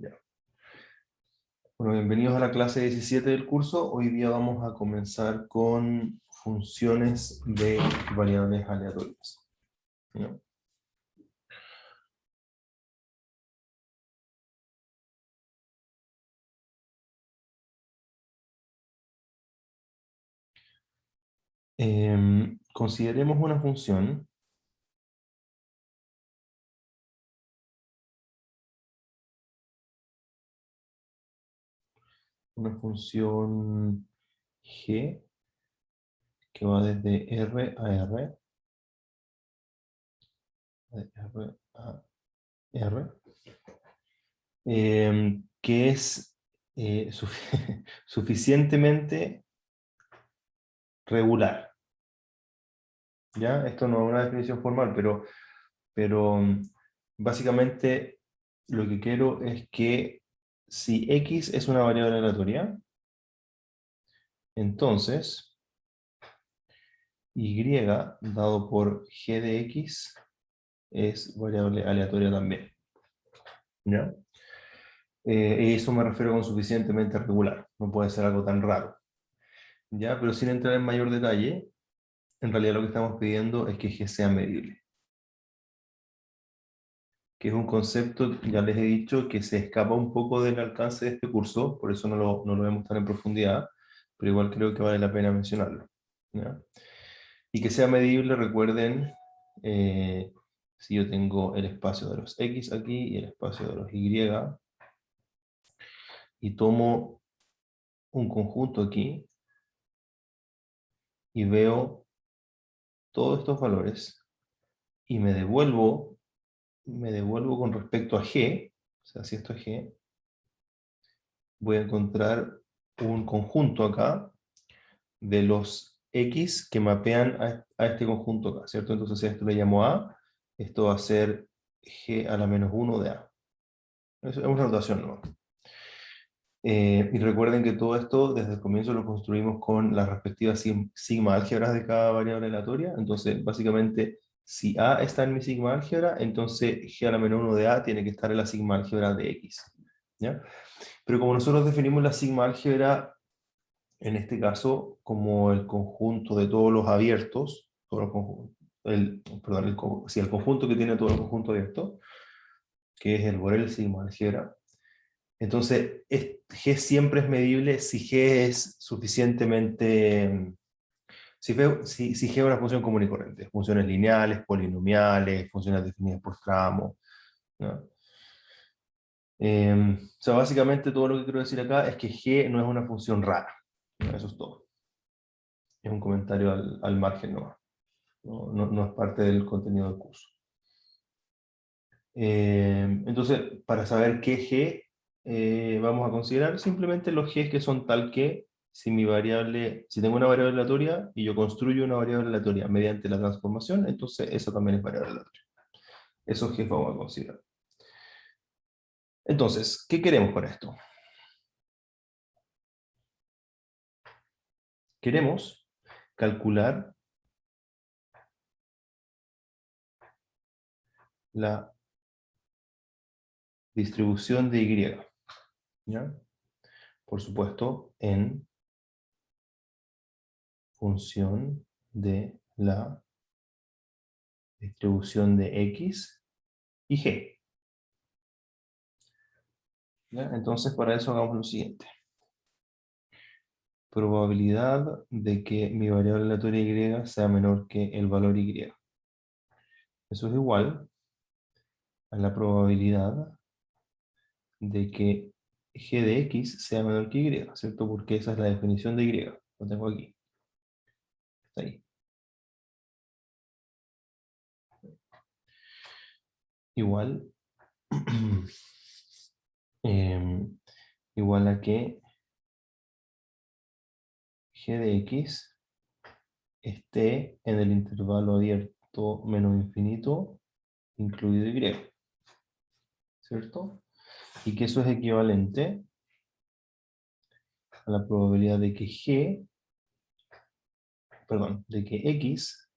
Ya. Bueno, bienvenidos a la clase 17 del curso. Hoy día vamos a comenzar con funciones de variables aleatorias. ¿Ya? Consideremos una función g que va desde R a R, de R a R, que es suficientemente regular. ¿Ya? Esto no es una definición formal, pero básicamente lo que quiero es que si x es una variable aleatoria, entonces y dado por g de x es variable aleatoria también. ¿Ya? Y eso me refiero con suficientemente regular, no puede ser algo tan raro. ¿Ya? Pero sin entrar en mayor detalle, en realidad lo que estamos pidiendo es que g sea medible. Que es un concepto, ya les he dicho, que se escapa un poco del alcance de este curso, por eso no lo vemos tan en profundidad, pero igual creo que vale la pena mencionarlo. ¿Ya? Y que sea medible, recuerden, si yo tengo el espacio de los x aquí y el espacio de los y tomo un conjunto aquí y veo todos estos valores y me devuelvo con respecto a g, o sea, si esto es g, voy a encontrar un conjunto acá de los x que mapean a este conjunto acá, ¿cierto? Entonces si a esto le llamo a, esto va a ser g a la menos 1 de a. Eso es una notación nueva. Y recuerden que todo esto desde el comienzo lo construimos con las respectivas sigma álgebras de cada variable aleatoria. Entonces, básicamente, si a está en mi sigma álgebra, entonces g a la menos 1 de a tiene que estar en la sigma álgebra de x. ¿Ya? Pero como nosotros definimos la sigma álgebra, en este caso, como el conjunto de todos los abiertos, todos los perdón, el conjunto que tiene todos los conjuntos abiertos, que es el Borel sigma álgebra. Entonces, G siempre es medible si G es suficientemente... Si G es una función común y corriente, funciones lineales, polinomiales, funciones definidas por tramo. ¿No? O sea, básicamente todo lo que quiero decir acá es que G no es una función rara. ¿No? Eso es todo. Es un comentario al margen, no es parte del contenido del curso. Entonces, para saber qué G vamos a considerar, simplemente los G que son tal que si tengo una variable aleatoria y yo construyo una variable aleatoria mediante la transformación, entonces eso también es variable aleatoria. Esos G vamos a considerar. Entonces, ¿qué queremos con esto? Queremos calcular la distribución de Y, ¿ya? Por supuesto, en función de la distribución de X y G. ¿Ya? Entonces, para eso hagamos lo siguiente. Probabilidad de que mi variable aleatoria Y sea menor que el valor Y. Eso es igual a la probabilidad de que g de x sea menor que y, ¿cierto? Porque esa es la definición de y. Lo tengo aquí. Está ahí. Igual, igual a que g de x esté en el intervalo abierto menos infinito, incluido y. ¿Cierto? Y que eso es equivalente a la probabilidad de que de que x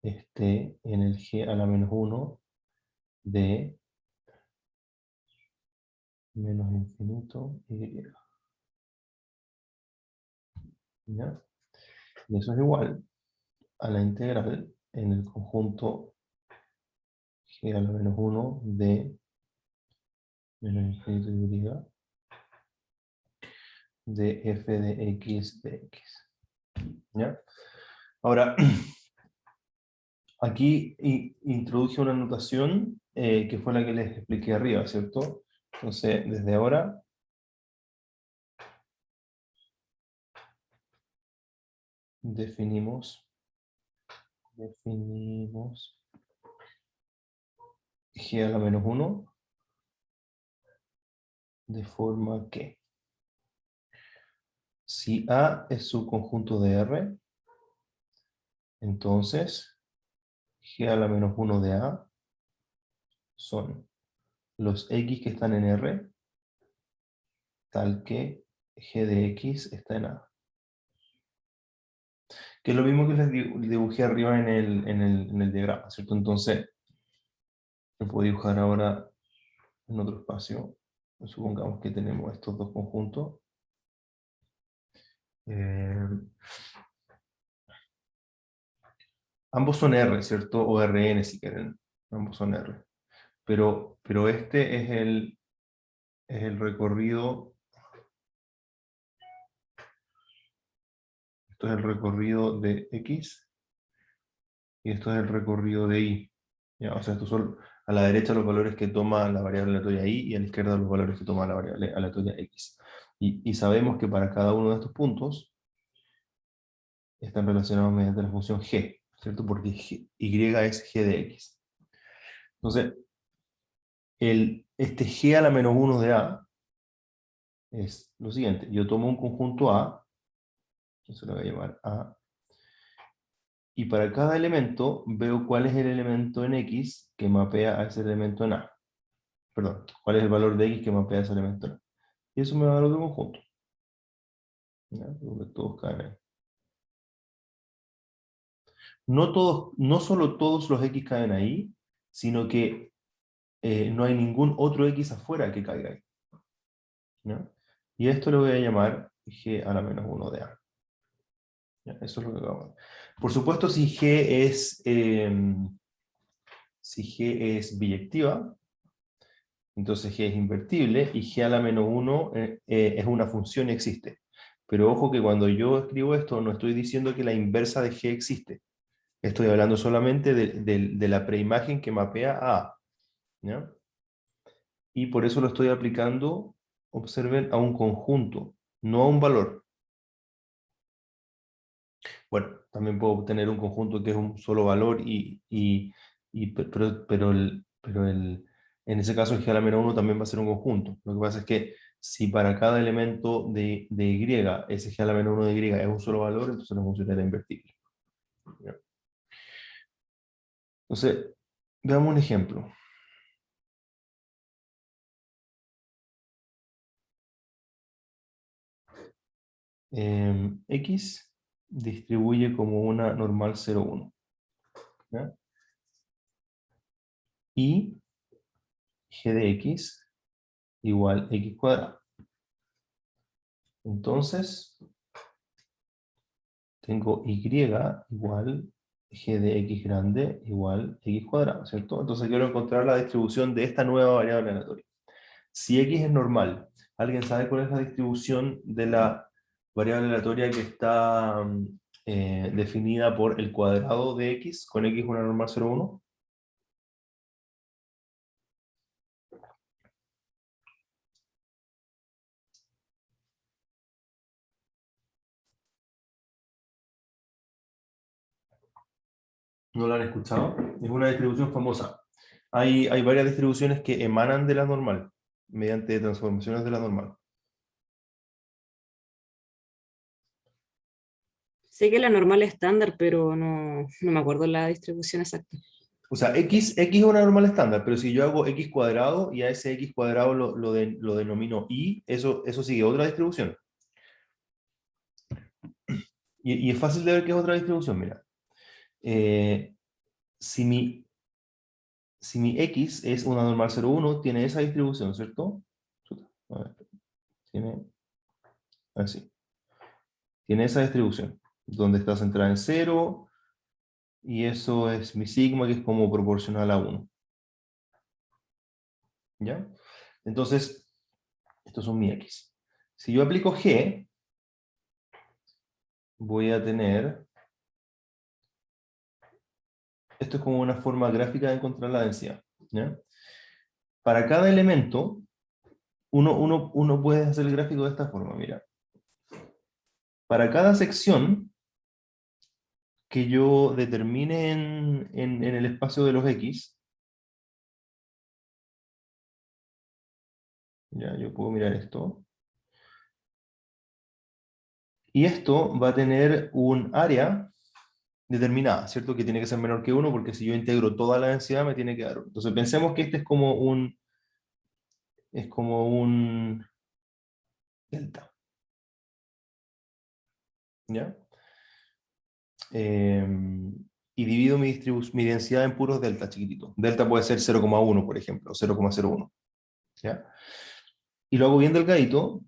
esté en el g a la menos 1 de menos infinito y. ¿Ya? Y eso es igual a la integral en el conjunto g a la menos 1 de menos infinito y de f de x de x. ¿Ya? Ahora, aquí introduje una notación que fue la que les expliqué arriba, ¿cierto? Entonces, desde ahora, definimos g a la menos 1 de forma que si A es subconjunto de R, entonces g a la menos 1 de A son los x que están en R, tal que g de x está en A. Que es lo mismo que les dibujé arriba en el diagrama, ¿cierto? Entonces, lo puedo dibujar ahora en otro espacio. Supongamos que tenemos estos dos conjuntos. Ambos son R, ¿cierto? O Rn si quieren. Ambos son R. Pero este es el recorrido. Esto es el recorrido de X. Y esto es el recorrido de Y. ¿Ya? O sea, estos son a la derecha los valores que toma la variable aleatoria Y y a la izquierda los valores que toma la variable aleatoria X. Y sabemos que para cada uno de estos puntos están relacionados mediante la función G, ¿cierto? Porque Y es G de X. Entonces, este G a la menos 1 de A es lo siguiente. Yo tomo un conjunto A, eso lo voy a llamar A, y para cada elemento veo cuál es el elemento en X que mapea a ese elemento en A. Perdón, cuál es el valor de X que mapea a ese elemento en A. Y eso me va a dar otro conjunto. ¿Ya? Donde todos caen ahí. No solo todos los X caen ahí, sino que no hay ningún otro X afuera que caiga ahí. ¿Ya? Y esto lo voy a llamar G a la menos 1 de A. ¿Ya? Eso es lo que acabo de ver. Por supuesto, si G es biyectiva, entonces G es invertible y G a la menos 1 es una función y existe. Pero ojo que cuando yo escribo esto, no estoy diciendo que la inversa de G existe. Estoy hablando solamente de la preimagen que mapea a A. ¿Ya? Y por eso lo estoy aplicando, observen, a un conjunto, no a un valor. Bueno, también puedo obtener un conjunto que es un solo valor, en ese caso el G a la menos 1 también va a ser un conjunto. Lo que pasa es que si para cada elemento de Y, ese G a la menos 1 de Y es un solo valor, entonces la función era invertible. ¿Ya? Entonces, veamos un ejemplo. X distribuye como una normal 0,1. ¿Ya? Y g de x igual x cuadrado. Entonces, tengo y igual g de x grande igual x cuadrado, ¿cierto? Entonces quiero encontrar la distribución de esta nueva variable aleatoria. Si x es normal, ¿alguien sabe cuál es la distribución de la variable aleatoria que está definida por el cuadrado de x con x una normal 0,1? ¿No la han escuchado? Es una distribución famosa. Hay varias distribuciones que emanan de la normal, mediante transformaciones de la normal. Sé que la normal es estándar, pero no me acuerdo la distribución exacta. O sea, x es una normal estándar, pero si yo hago x cuadrado y a ese x cuadrado lo denomino y, eso sigue otra distribución. Y es fácil de ver que es otra distribución, mira. Eh, si mi x es una normal 0,1, tiene esa distribución, ¿cierto? A ver, tiene así. Tiene esa distribución, donde está centrada en 0, y eso es mi sigma, que es como proporcional a 1. ¿Ya? Entonces, estos son mi x. Si yo aplico g, voy a tener... Esto es como una forma gráfica de encontrar la densidad. ¿Ya? Para cada elemento, uno puede hacer el gráfico de esta forma, mira. Para cada sección que yo determine en el espacio de los x, ya, yo puedo mirar esto, y esto va a tener un área determinada, ¿cierto? Que tiene que ser menor que 1, porque si yo integro toda la densidad me tiene que dar 1. Entonces pensemos que este es como un delta, ¿ya? Y divido mi densidad en puros delta chiquititos. Delta puede ser 0,1, por ejemplo, 0,01, ¿ya? Y lo hago bien delgadito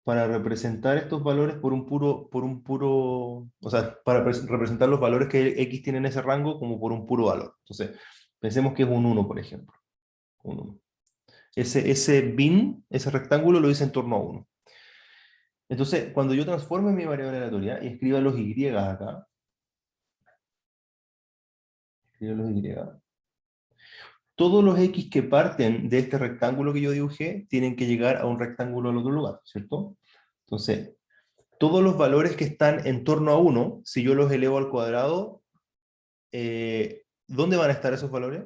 para representar estos valores o sea, para representar los valores que x tiene en ese rango como por un puro valor. Entonces, pensemos que es un 1, por ejemplo. Un 1. Ese bin, ese rectángulo lo hice en torno a 1. Entonces, cuando yo transforme mi variable aleatoria y escriba los y acá, todos los x que parten de este rectángulo que yo dibujé tienen que llegar a un rectángulo al otro lugar, ¿cierto? Entonces, todos los valores que están en torno a 1, si yo los elevo al cuadrado, ¿dónde van a estar esos valores?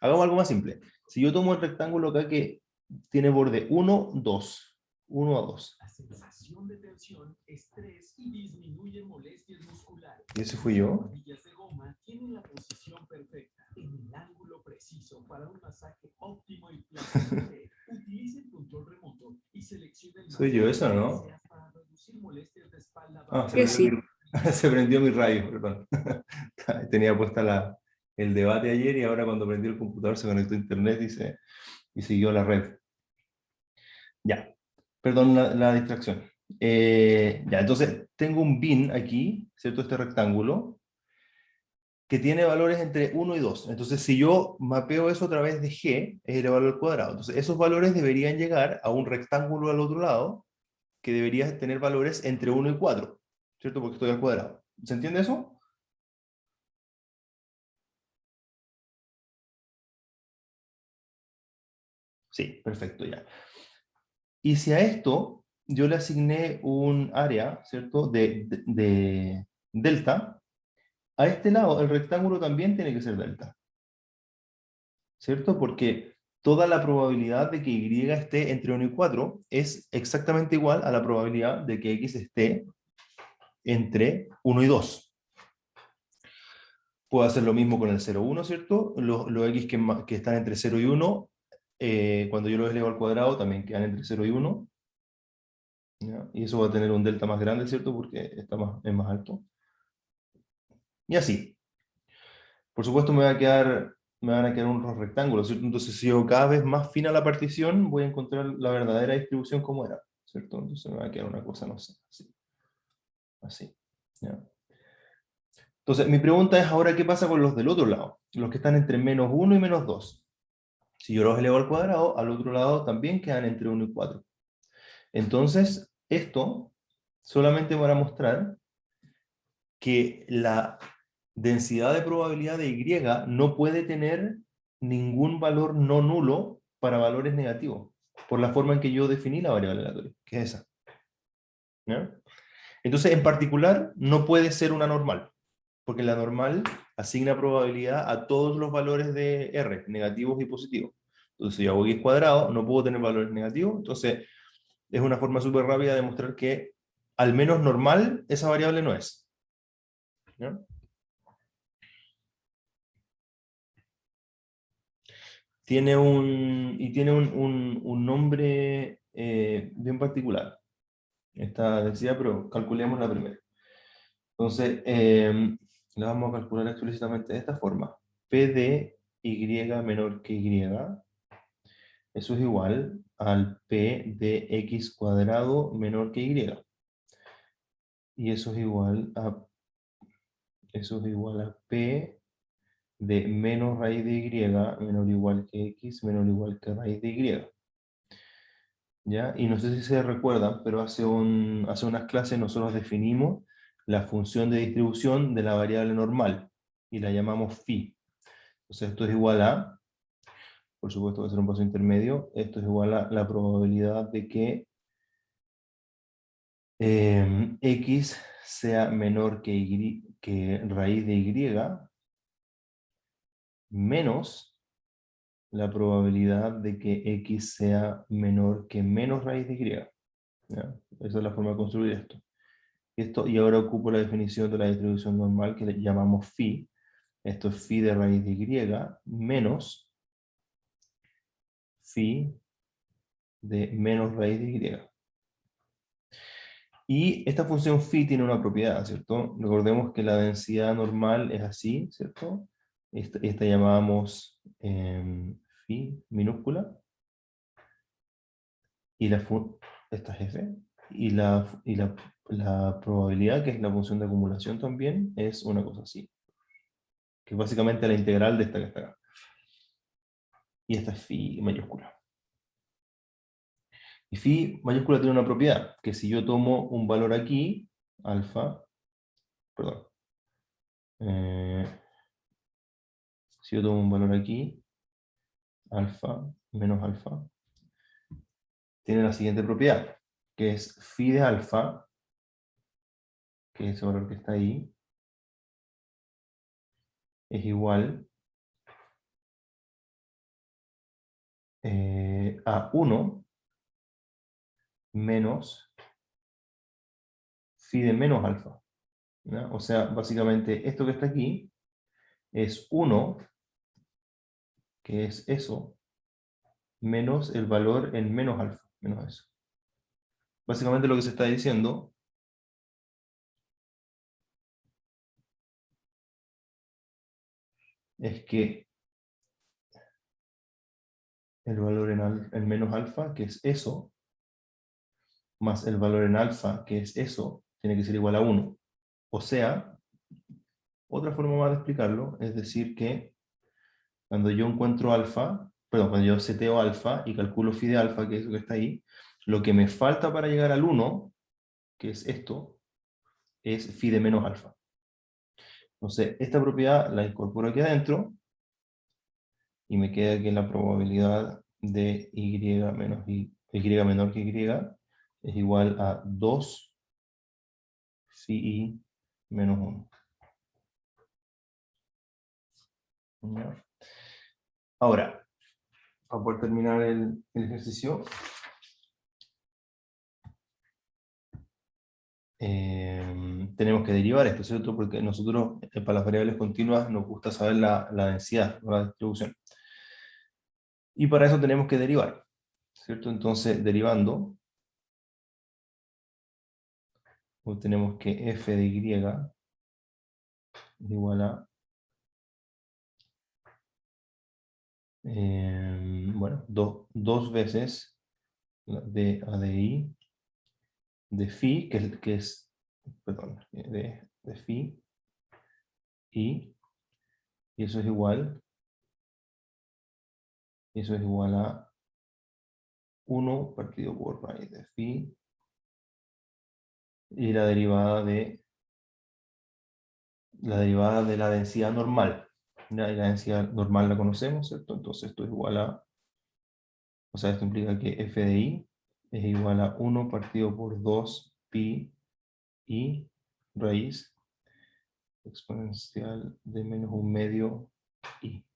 Hagamos algo más simple. Si yo tomo el rectángulo acá que tiene borde 1, 2, 1 a 2. La sensación de tensión, estrés y disminuye molestias musculares. ¿Y ese fui yo? Las rodillas de goma tienen la posición perfecta, en el ángulo preciso para un masaje óptimo y placentero. Utilice el control remoto y seleccione el ¿soy yo eso, no? Para reducir molestias de espalda. Ah, Que sí. se prendió mi radio, perdón. Tenía puesta el debate ayer y ahora cuando prendí el computador se conectó a internet y siguió la red. Ya, perdón la distracción. Ya, entonces tengo un bin aquí, ¿cierto? Este rectángulo, que tiene valores entre 1 y 2. Entonces, si yo mapeo eso a través de g, es elevado al cuadrado. Entonces, esos valores deberían llegar a un rectángulo al otro lado, que debería tener valores entre 1 y 4, ¿cierto? Porque estoy al cuadrado. ¿Se entiende eso? Sí, perfecto, ya. Y si a esto yo le asigné un área, ¿cierto? De delta, a este lado el rectángulo también tiene que ser delta, ¿cierto? Porque toda la probabilidad de que y esté entre 1 y 4 es exactamente igual a la probabilidad de que x esté entre 1 y 2. Puedo hacer lo mismo con el 0, 1, ¿cierto? Los x que están entre 0 y 1, cuando yo los elevo al cuadrado, también quedan entre 0 y 1. ¿Ya? Y eso va a tener un delta más grande, ¿cierto? Porque es más alto. Y así. Por supuesto me van a quedar unos rectángulos, ¿cierto? Entonces si yo cada vez más fina la partición, voy a encontrar la verdadera distribución como era, ¿cierto? Entonces me va a quedar una cosa, no sé, así. Así. ¿Ya? Entonces mi pregunta es ahora, ¿qué pasa con los del otro lado? Los que están entre menos 1 y menos 2. Si yo los elevo al cuadrado, al otro lado también quedan entre 1 y 4. Entonces, esto solamente para mostrar que la densidad de probabilidad de Y no puede tener ningún valor no nulo para valores negativos, por la forma en que yo definí la variable aleatoria, que es esa. ¿Ya? Entonces, en particular, no puede ser una normal, porque la normal asigna probabilidad a todos los valores de R, negativos y positivos. Entonces, si yo hago X cuadrado, no puedo tener valores negativos, entonces es una forma súper rápida de demostrar que al menos normal esa variable no es. ¿Ya? Tiene un nombre bien particular, esta densidad, pero calculemos la primera. Entonces, la vamos a calcular explícitamente de esta forma. P de Y menor que Y Eso es igual al p de x cuadrado menor que y. Y eso es igual a p de menos raíz de y menor o igual que x menor o igual que raíz de y. ¿Ya? Y no sé si se recuerdan, pero hace unas clases nosotros definimos la función de distribución de la variable normal y la llamamos phi. Entonces esto es igual a, por supuesto va a ser un paso intermedio, esto es igual a la probabilidad de que x sea menor que raíz de y menos la probabilidad de que x sea menor que menos raíz de y. ¿Ya? Esa es la forma de construir esto. Y ahora ocupo la definición de la distribución normal que le llamamos phi. Esto es phi de raíz de y menos phi de menos raíz de y. Y esta función phi tiene una propiedad, ¿cierto? Recordemos que la densidad normal es así, ¿cierto? Esta llamamos phi minúscula. Y esta es f. Y la probabilidad, que es la función de acumulación también, es una cosa así. Que es básicamente la integral de esta que está acá. Y esta es phi mayúscula. Y phi mayúscula tiene una propiedad, que si yo tomo un valor aquí, alfa, perdón, eh, si yo tomo un valor aquí, alfa menos alfa, tiene la siguiente propiedad, que es phi de alfa, que es ese valor que está ahí, es igual a 1 menos phi de menos alfa. ¿Ya? O sea, básicamente esto que está aquí es 1, que es eso, menos el valor en menos alfa, menos eso. Básicamente lo que se está diciendo es que el valor en menos alfa, que es eso, más el valor en alfa, que es eso, tiene que ser igual a 1. O sea, otra forma más de explicarlo es decir que cuando yo encuentro alfa, perdón, cuando yo seteo alfa y calculo phi de alfa, que es lo que está ahí, lo que me falta para llegar al 1, que es esto, es phi de menos alfa. Entonces, esta propiedad la incorporo aquí adentro y me queda que la probabilidad de y menos y menor que y es igual a 2 phi menos 1. ¿Ya? Ahora, para poder terminar el ejercicio, tenemos que derivar esto, ¿cierto? Porque nosotros, para las variables continuas, nos gusta saber la densidad, no la distribución. Y para eso tenemos que derivar, ¿cierto? Entonces, derivando, obtenemos que f de y es igual a, bueno, dos veces de a de i de phi, que es perdón, de phi, y eso es igual a 1 partido por raíz de phi, y la derivada de la densidad normal. ¿Ya? Y la densidad normal la conocemos, ¿cierto? Entonces esto es igual a, o sea, esto implica que f de i es igual a 1 partido por 2 pi i raíz exponencial de menos un medio i.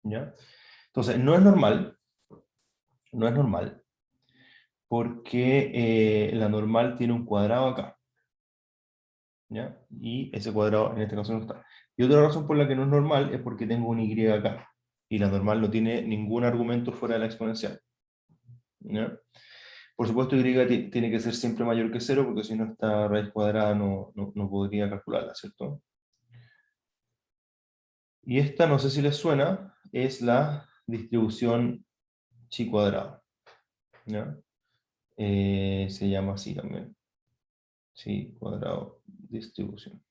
¿Ya? Entonces, no es normal, porque la normal tiene un cuadrado acá. ¿Ya? Y ese cuadrado en este caso no está. Y otra razón por la que no es normal es porque tengo un y acá. Y la normal no tiene ningún argumento fuera de la exponencial. ¿Ya? Por supuesto, y tiene que ser siempre mayor que 0, porque si no, esta raíz cuadrada no podría calcularla, ¿cierto? Y esta, no sé si les suena, es la distribución chi cuadrado. ¿Ya? Se llama así también. Chi cuadrado distribución.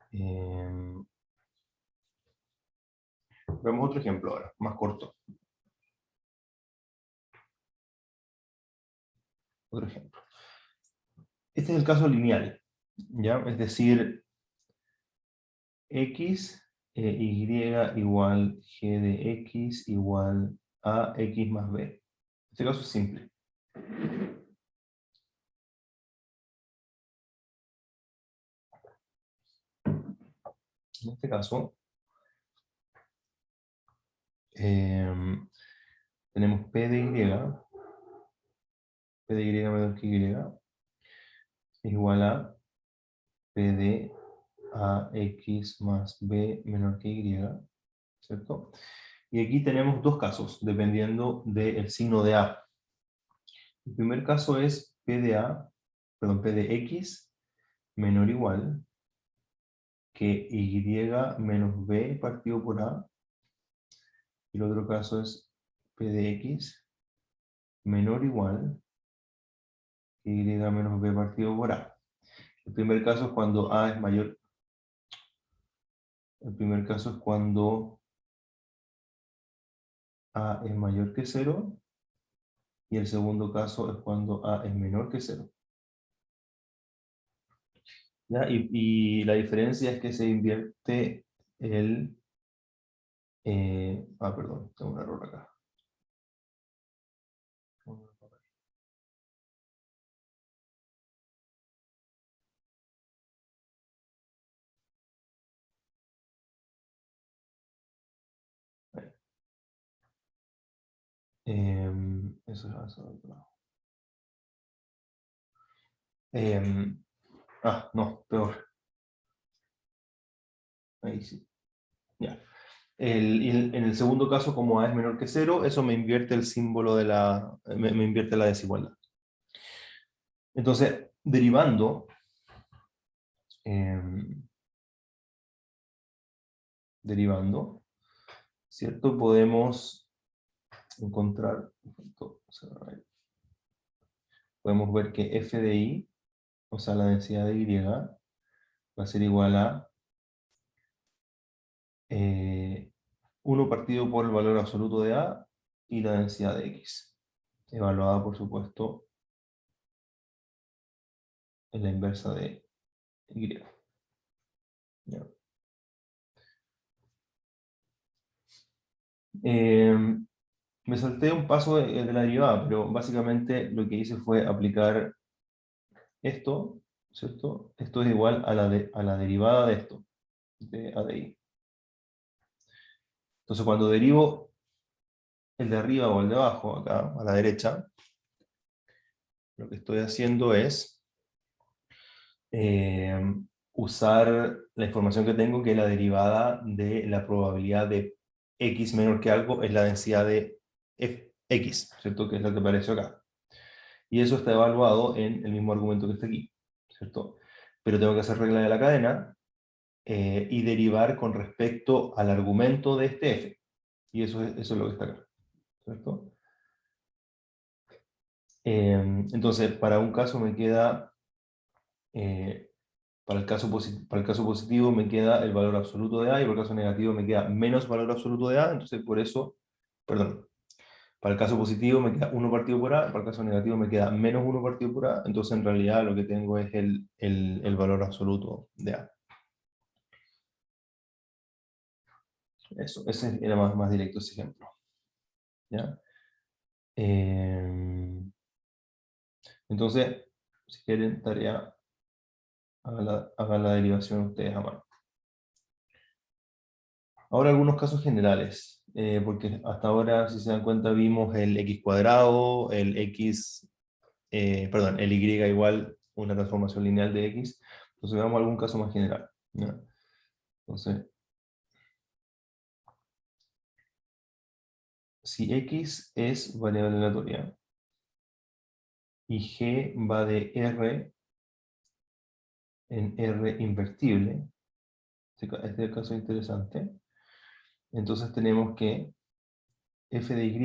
Bien. Vemos otro ejemplo ahora, más corto. Otro ejemplo. Este es el caso lineal, ¿ya? Es decir, x, y igual g de x igual a x más b. Este caso es simple. En este caso, tenemos p de y menor que y, es igual a p de ax más b menor que y, ¿cierto? Y aquí tenemos dos casos, dependiendo del signo de a. El primer caso es p de x menor o igual que y menos b partido por a. Y el otro caso es p de x menor o igual que y menos b partido por a. El primer caso es cuando a es mayor. El primer caso es cuando a es mayor que 0. Y el segundo caso es cuando a es menor que 0. ¿Ya? Y la diferencia es que se invierte el... perdón, tengo un error acá. Eso ya es otro lado. No, peor. Ahí sí. Ya. En el segundo caso, como a es menor que 0, eso me invierte el símbolo de la... me invierte la desigualdad. Entonces, derivando... derivando, ¿cierto? Podemos encontrar... Podemos ver que f de y, o sea, la densidad de y, va a ser igual a 1 partido por el valor absoluto de a y la densidad de x, evaluada por supuesto en la inversa de y. ¿Ya? Me salté un paso de la derivada, pero básicamente lo que hice fue aplicar esto, ¿cierto? Esto es igual a la derivada de esto, de a de y. Entonces cuando derivo el de arriba o el de abajo, acá a la derecha, lo que estoy haciendo es usar la información que tengo, que es la derivada de la probabilidad de x menor que algo, es la densidad de x, ¿cierto? Que es lo que aparece acá. Y eso está evaluado en el mismo argumento que está aquí, ¿cierto? Pero tengo que hacer regla de la cadena y derivar con respecto al argumento de este f. Y eso es lo que está acá, ¿cierto? Entonces, para un caso me queda... para el caso positivo me queda el valor absoluto de A y para el caso negativo me queda menos valor absoluto de A, entonces por eso, perdón, para el caso positivo me queda 1 partido por A, para el caso negativo me queda menos 1 partido por A, entonces en realidad lo que tengo es el valor absoluto de A. Eso, ese era más directo ese ejemplo. ¿Ya? Entonces, si quieren tarea, hagan la derivación ustedes a mano. Ahora algunos casos generales, porque hasta ahora, si se dan cuenta, vimos el x cuadrado, el x, perdón, el y igual una transformación lineal de x. Entonces veamos algún caso más general, ¿ya? Entonces, si x es variable aleatoria, y g va de R en R invertible. Este es el caso interesante. Entonces tenemos que f de y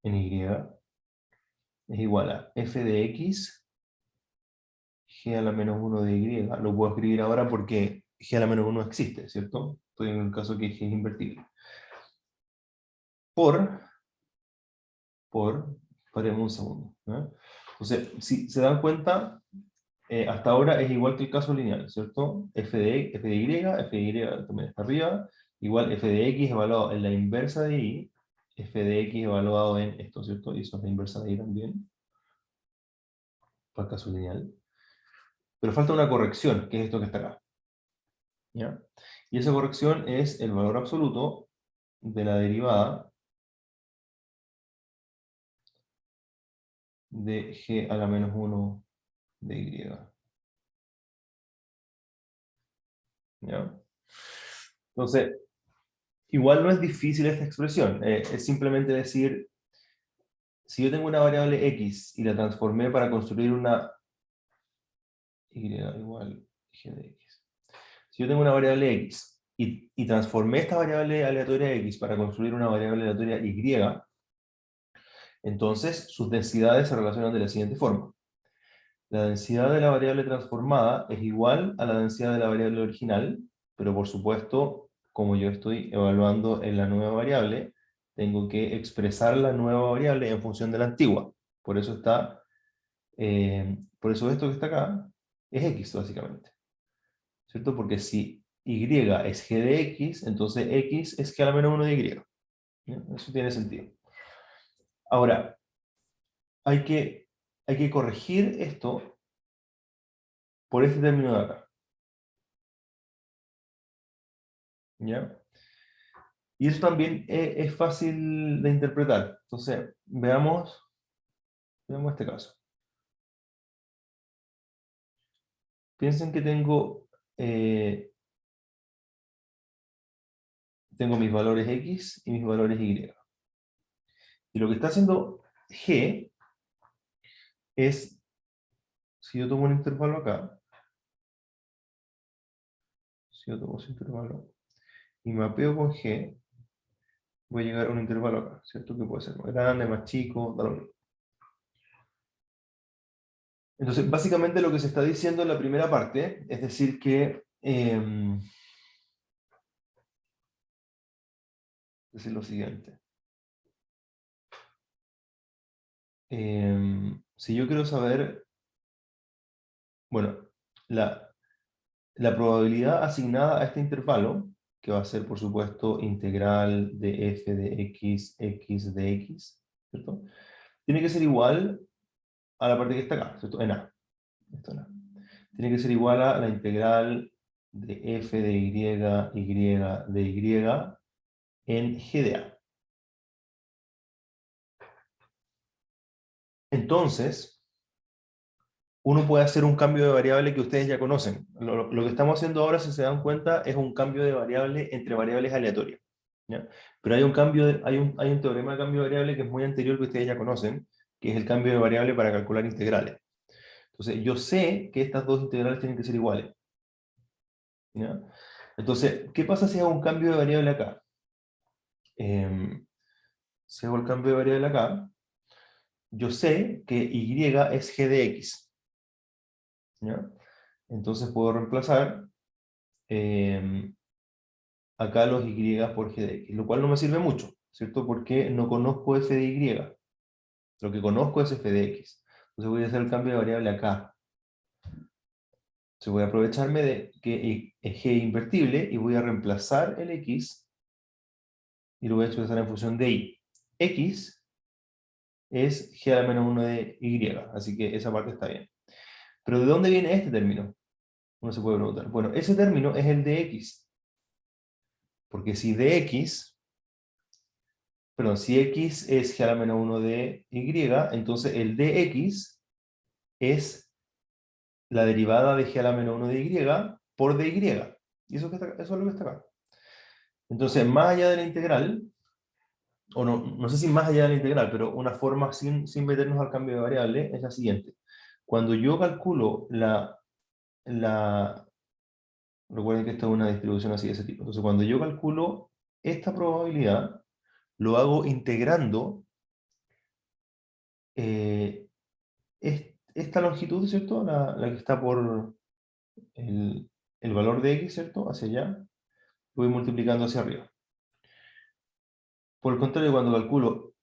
en y es igual a f de x, g a la menos 1 de y. Lo puedo escribir ahora porque g a la menos 1 existe, ¿cierto? Estoy en el caso que g es invertible. Paremos un segundo, ¿no? Entonces, si se dan cuenta, hasta ahora es igual que el caso lineal, ¿cierto? F de y también está arriba, igual f de x evaluado en la inversa de y, f de x evaluado en esto, ¿cierto? Y eso es la inversa de y también, para el caso lineal. Pero falta una corrección, que es esto que está acá, ¿ya? Y esa corrección es el valor absoluto de la derivada de g a la menos 1 de y. ¿Ya? Entonces, igual no es difícil esta expresión, es simplemente decir, si yo tengo una variable x y la transformé para construir una y igual g de x. Si yo tengo una variable x y transformé esta variable aleatoria x para construir una variable aleatoria y, entonces sus densidades se relacionan de la siguiente forma. La densidad de la variable transformada es igual a la densidad de la variable original, pero por supuesto, como yo estoy evaluando en la nueva variable, tengo que expresar la nueva variable en función de la antigua. Por eso por eso esto que está acá es x, básicamente. ¿Cierto? Porque si y es g de x, entonces x es g a la menos 1 de y. ¿Ya? Eso tiene sentido. Ahora, hay que corregir esto por este término de acá. ¿Ya? Y eso también es fácil de interpretar. Entonces, veamos este caso. Piensen que tengo mis valores x y mis valores y. Y lo que está haciendo g es, si yo tomo un intervalo acá, si yo tomo ese intervalo y mapeo con g, voy a llegar a un intervalo acá, ¿cierto? Que puede ser más grande, más chico, da lo mismo. Entonces, básicamente lo que se está diciendo en la primera parte, es decir que, decir lo siguiente. Si yo quiero saber, bueno, la probabilidad asignada a este intervalo, que va a ser, por supuesto, integral de f de x, x de x, ¿cierto? Tiene que ser igual a la parte que está acá, ¿cierto? En A. Esto en A. Tiene que ser igual a la integral de f de y, y de y en g de A. Entonces, uno puede hacer un cambio de variable que ustedes ya conocen. Lo que estamos haciendo ahora, si se dan cuenta, es un cambio de variable entre variables aleatorias, ¿ya? Pero hay un teorema de cambio de variable que es muy anterior que ustedes ya conocen, que es el cambio de variable para calcular integrales. Entonces, yo sé que estas dos integrales tienen que ser iguales, ¿ya? Entonces, ¿qué pasa si hago un cambio de variable acá? Si hago el cambio de variable acá, yo sé que y es g de x, ¿ya? Entonces puedo reemplazar acá los y por g de x, lo cual no me sirve mucho, ¿cierto? Porque no conozco f de y. Lo que conozco es f de x. Entonces voy a hacer el cambio de variable acá. Entonces voy a aprovecharme de que es g invertible y voy a reemplazar el x y lo voy a expresar en función de y. X es g a la menos 1 de y, así que esa parte está bien. Pero ¿de dónde viene este término? Uno se puede preguntar. Bueno, ese término es el de x. Porque si dx, perdón, si x es g a la menos 1 de y, entonces el dx es la derivada de g a la menos 1 de y por dy. Y eso es lo que está acá. Entonces, más allá de la integral, o no, no sé si más allá de la integral, pero una forma sin meternos al cambio de variable es la siguiente. Cuando yo calculo recuerden que esta es una distribución así de ese tipo. Entonces, cuando yo calculo esta probabilidad, lo hago integrando eh, esta longitud, ¿cierto? La que está por el valor de x, ¿cierto? Hacia allá, voy multiplicando hacia arriba. Por el contrario, cuando calculo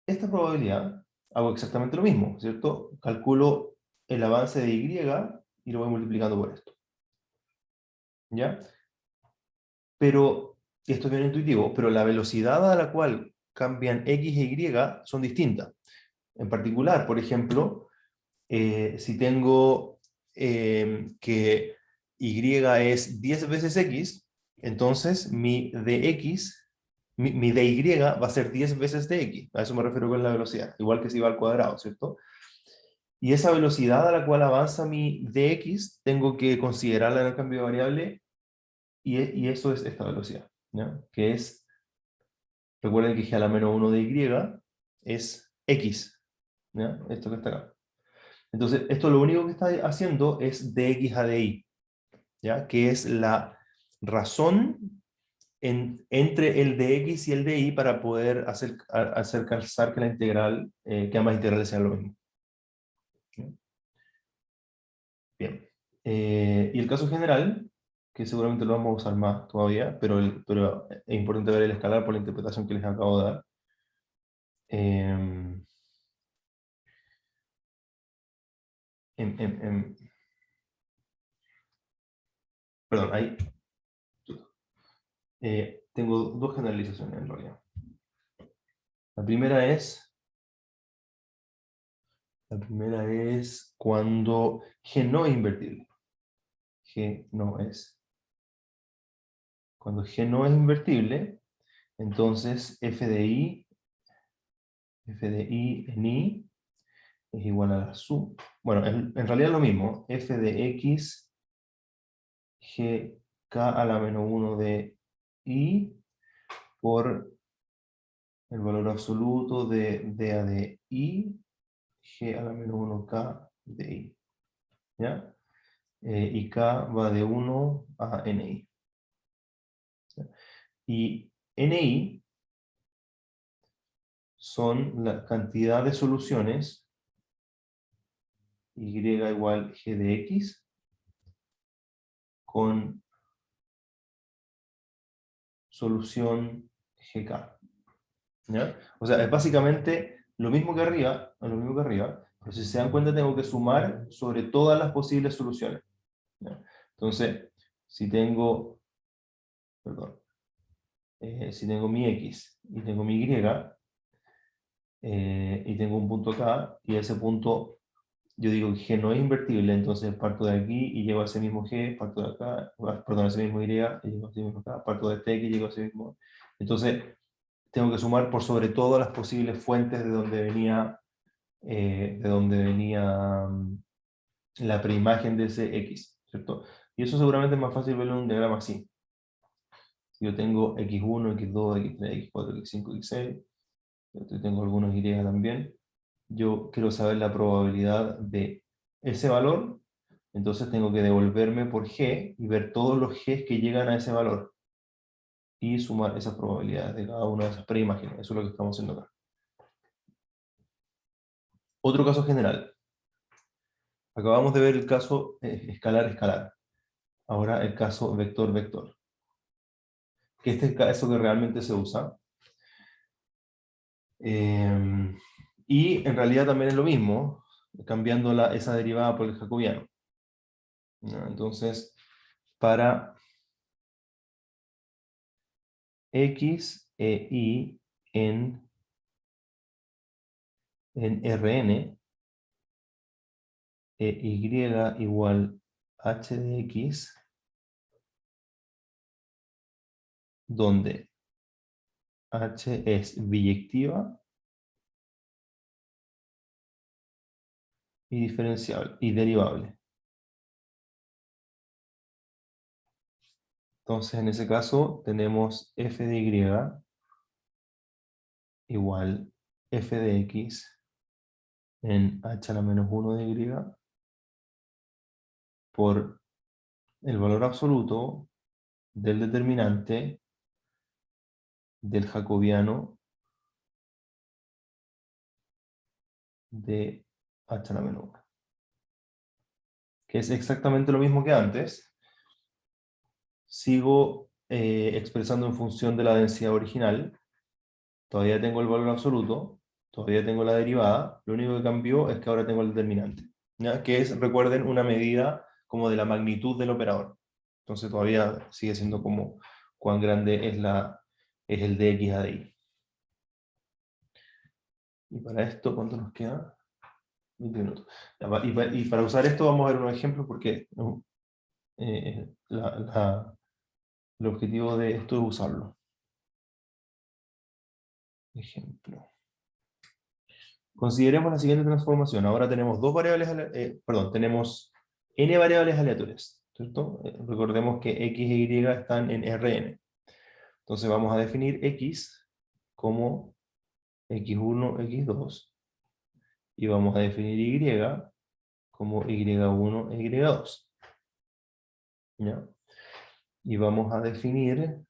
esta probabilidad, hago exactamente lo mismo, ¿cierto? Calculo el avance de y y lo voy multiplicando por esto. ¿Ya? Pero, esto es bien intuitivo, pero la velocidad a la cual cambian x e y son distintas. En particular, por ejemplo, si tengo que y es 10 veces x, entonces mi dx, mi dy va a ser 10 veces dx. A eso me refiero con la velocidad, igual que si va al cuadrado, ¿cierto? Y esa velocidad a la cual avanza mi dx, tengo que considerarla en el cambio de variable, y eso es esta velocidad, ¿no? Que es, recuerden que g a la menos 1 de y es x, ¿no? Esto que está acá. Entonces, esto lo único que está haciendo es dx a dy, ¿ya? Que es la razón entre el dx y el dy para poder hacer calzar que la integral, que ambas integrales sean lo mismo. ¿Sí? Bien. Y el caso general, que seguramente lo vamos a usar más todavía, pero es importante ver el escalar por la interpretación que les acabo de dar. Em, em, perdón, ahí tengo dos generalizaciones en realidad. La primera es cuando G no es invertible. G no es. Cuando G no es invertible, entonces f de I en I es igual a la suma. Bueno, en realidad es lo mismo. F de X, G K a la menos 1 de I por el valor absoluto de DA de I, G a la menos 1 K de I. ¿Ya? Y K va de 1 a NI. Y NI son la cantidad de soluciones y igual g de x con solución gk. ¿Ya? O sea, es básicamente lo mismo que arriba, pero si se dan cuenta tengo que sumar sobre todas las posibles soluciones. ¿Ya? Entonces, si tengo, perdón, si tengo mi x y tengo mi y, y tengo un punto acá, y ese punto yo digo que G no es invertible, entonces parto de aquí y llego a ese mismo G, parto de acá, perdón, a ese mismo Y, y llego a ese mismo acá, parto de este X y llego a ese mismo. Entonces, tengo que sumar por sobre todo las posibles fuentes de donde venía la preimagen de ese X, ¿cierto? Y eso seguramente es más fácil verlo en un diagrama así. Si yo tengo X1, X2, X3, X4, X5, X6, yo tengo algunos Y también, yo quiero saber la probabilidad de ese valor, entonces tengo que devolverme por G y ver todos los Gs que llegan a ese valor y sumar esas probabilidades de cada una de esas preimágenes. Eso es lo que estamos haciendo acá. Otro caso general. Acabamos de ver el caso escalar-escalar. Ahora el caso vector-vector. Que este es el caso que realmente se usa. Y en realidad también es lo mismo, cambiando esa derivada por el jacobiano. ¿No? Entonces, para X e Y en Rn, e Y igual h de x, donde h es biyectiva y diferenciable y derivable. Entonces, en ese caso, tenemos f de y igual f de x en h a la menos 1 de y por el valor absoluto del determinante del jacobiano de h a la menos 1. Que es exactamente lo mismo que antes. Sigo expresando en función de la densidad original. Todavía tengo el valor absoluto, todavía tengo la derivada. Lo único que cambió es que ahora tengo el determinante, ¿ya? Que es, recuerden, una medida como de la magnitud del operador. Entonces todavía sigue siendo como cuán grande es el de x a de y. Y para esto, ¿cuánto nos queda? 20 minutos. Y para usar esto vamos a ver unos ejemplos porque el objetivo de esto es usarlo. Ejemplo. Consideremos la siguiente transformación. Ahora tenemos tenemos n variables aleatorias, ¿cierto? Recordemos que x e y están en Rn. Entonces vamos a definir x como x1, x2, y vamos a definir y como y1 e y2. ¿Ya? Y vamos a definir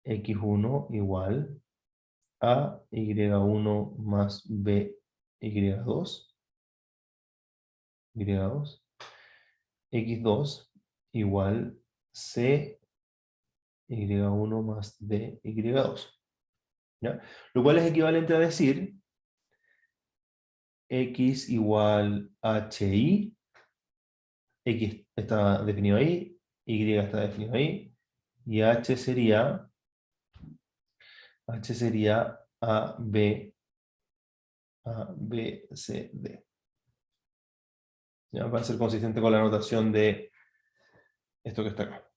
x1 igual a y1 más b y2, y2, x2 igual c y1 más d y2. ¿Ya? Lo cual es equivalente a decir x igual hi, x está definido ahí, y está definido ahí, y h sería a, b, c, d. ¿Ya? Para ser consistente con la notación de esto que está acá.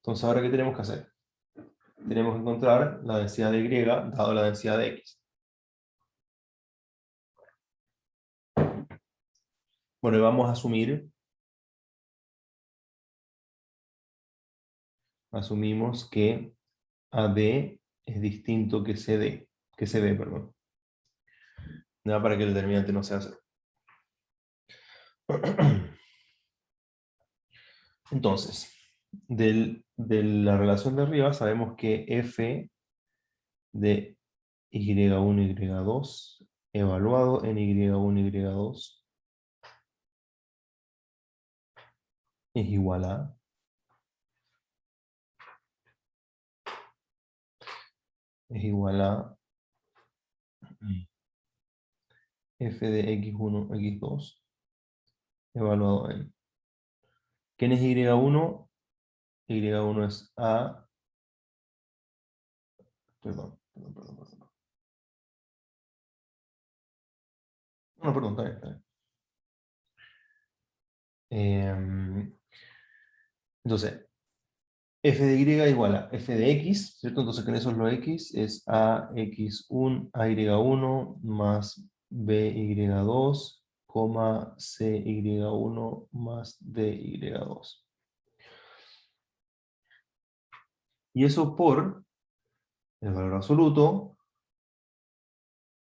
Entonces, ¿ahora qué tenemos que hacer? Tenemos que encontrar la densidad de y dado la densidad de x. Bueno, y vamos a asumimos que AD es distinto que CD, perdón. Nada para que el determinante no sea 0. Entonces, de la relación de arriba sabemos que f de y1, y2 evaluado en y1, y2 es igual a f de x1, x2 evaluado en. ¿Quién es y1? Y1 es a. Perdón. No, perdón, está bien. Entonces, f de y igual a f de x, ¿cierto? Entonces con eso lo x es a x1, a y1 más b y2, c y1 más d y2. Y eso por el valor absoluto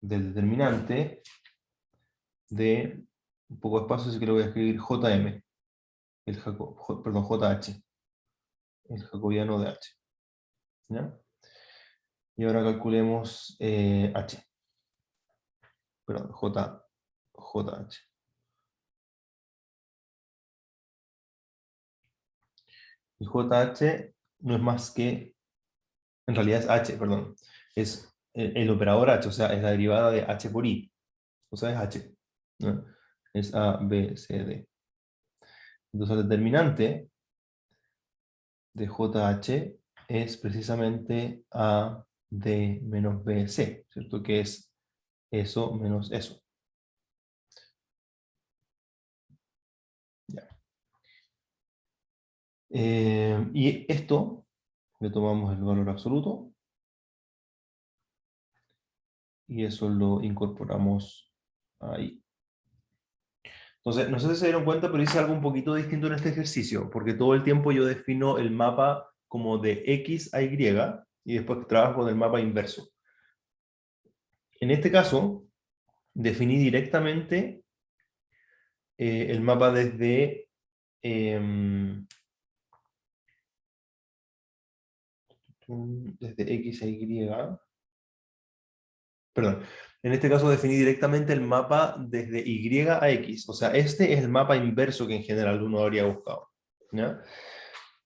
del determinante de un poco de espacio, así que lo voy a escribir jm, perdón, jh, el jacobiano de h. ¿Ya? Y ahora calculemos h. Perdón, jh. Y jh no es más que, en realidad es h, perdón, es el operador h, o sea, es la derivada de h por i, o sea, es h, ¿no? Es a, b, c, d. Entonces el determinante de jh es precisamente a, d menos b, c, ¿cierto? Que es eso menos eso. Ya. Y esto le tomamos el valor absoluto y eso lo incorporamos ahí. Entonces, no sé si se dieron cuenta, pero hice algo un poquito distinto en este ejercicio, porque todo el tiempo yo defino el mapa como de X a Y, y después trabajo con el mapa inverso. En este caso, definí directamente el mapa desde X a Y. Perdón, en este caso definí directamente el mapa desde Y a X. O sea, este es el mapa inverso que en general uno habría buscado, ¿ya?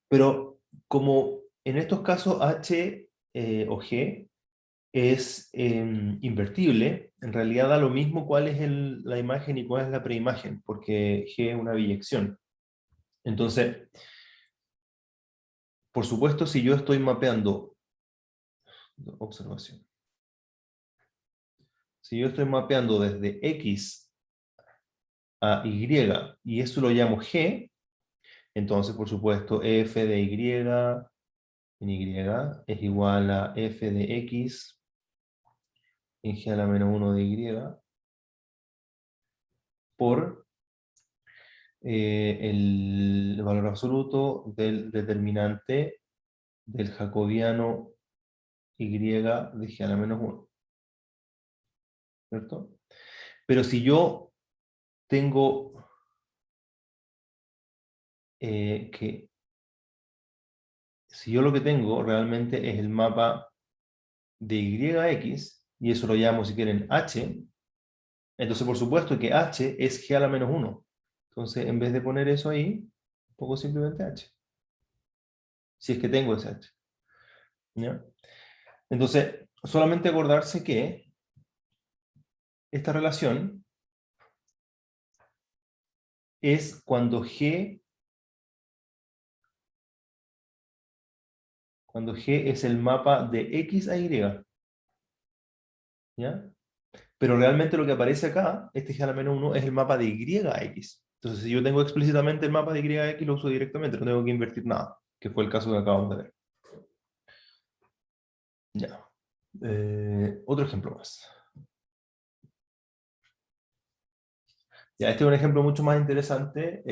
Pero como en estos casos H o G es invertible, en realidad da lo mismo cuál es la imagen y cuál es la preimagen, porque G es una biyección. Entonces, por supuesto, si yo estoy mapeando, observación, si yo estoy mapeando desde X a Y, y eso lo llamo G, entonces, por supuesto, f de Y en Y es igual a f de X en G a la menos 1 de Y por el valor absoluto del determinante del jacobiano Y de G a la menos 1. ¿Cierto? Pero si yo tengo si yo lo que tengo realmente es el mapa de Y a X, y eso lo llamo si quieren H, entonces por supuesto que H es G a la menos 1. Entonces en vez de poner eso ahí, pongo simplemente H. Si es que tengo ese H. ¿Ya? Entonces, solamente acordarse que esta relación es cuando G es el mapa de X a Y. ¿Ya? Pero realmente lo que aparece acá, este G a la menos 1, es el mapa de Y a X. Entonces, si yo tengo explícitamente el mapa de Y a X, lo uso directamente, no tengo que invertir nada, que fue el caso que acabamos de ver. Ya. Otro ejemplo más. Ya, este es un ejemplo mucho más interesante.